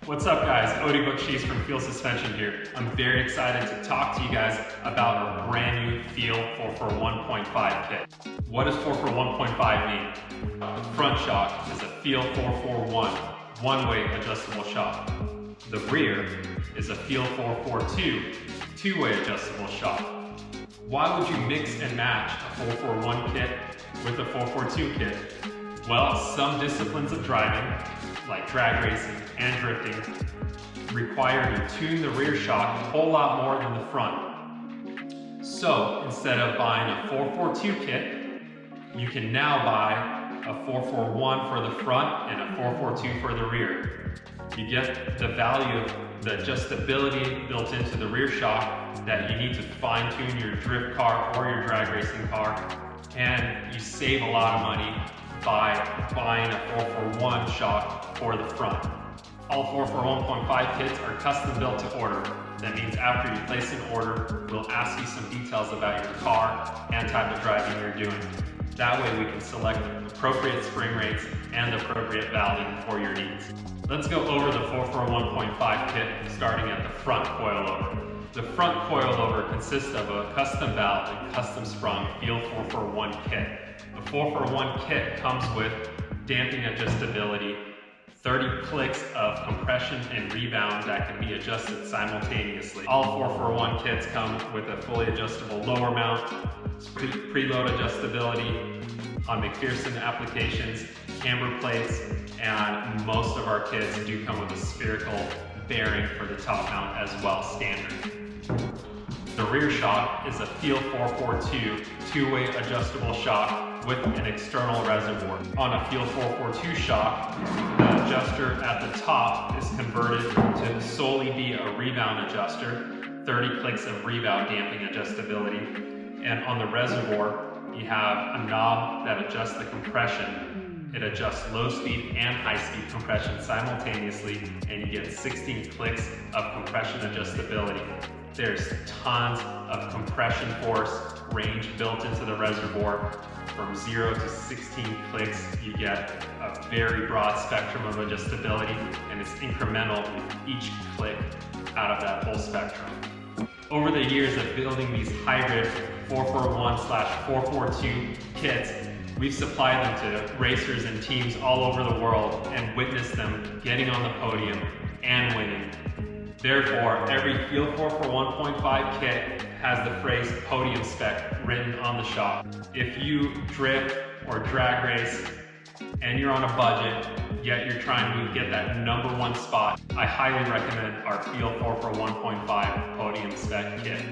What's up guys, Odie from Feal Suspension here. I'm very excited to talk to you guys about our brand new Feal 4x 1.5 kit. What does 4x 1.5 mean? The front shock is a Feal 441 one-way adjustable shock. The rear is a Feal 442 two-way adjustable shock. Why would you mix and match a 441 kit with a 442 kit? Well, some disciplines of driving, like drag racing and drifting, require you to tune the rear shock a whole lot more than the front. So instead of buying a 442 kit, you can now buy a 441 for the front and a 442 for the rear. You get the value of the adjustability built into the rear shock that you need to fine tune your drift car or your drag racing car, and you save a lot of money by buying a 441 shock for the front. All 4x 1.5 kits are custom built to order. That means after you place an order, we'll ask you some details about your car and type of driving you're doing. That way we can select appropriate spring rates and appropriate value for your needs. Let's go over the 4x 1.5 kit starting at the front coilover. The front coilover consists of a custom valve and custom sprung Feal 4x1 kit. The 4x1 kit comes with damping adjustability, 30 clicks of compression and rebound that can be adjusted simultaneously. All 4x1 kits come with a fully adjustable lower mount, preload adjustability on McPherson applications, camber plates, and most of our kits do come with a spherical bearing for the top mount as well, standard. The rear shock is a Feal 442 two-way adjustable shock with an external reservoir. On a Feal 442 shock, the adjuster at the top is converted to solely be a rebound adjuster, 30 clicks of rebound damping adjustability. And on the reservoir, you have a knob that adjusts the compression. It adjusts low speed and high speed compression simultaneously, and you get 16 clicks of compression adjustability. There's tons of compression force range built into the reservoir. From 0 to 16 clicks, you get a very broad spectrum of adjustability, and it's incremental with each click out of that whole spectrum. Over the years of building these hybrid 4x1/442 kits, we've supplied them to racers and teams all over the world and witnessed them getting on the podium and winning. Therefore, every Feal 4x 1.5 kit has the phrase Podium Spec written on the shock. If you drift or drag race and you're on a budget, yet you're trying to get that #1 spot, I highly recommend our Feal 4x 1.5 Podium Spec kit.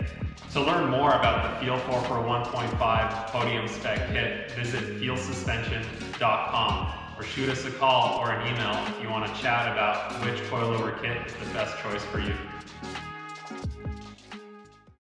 To learn more about the Feal 4x 1.5 Podium Spec kit, visit fealsuspension.com or shoot us a call or an email if you want to chat about which coilover kit is the best choice for you.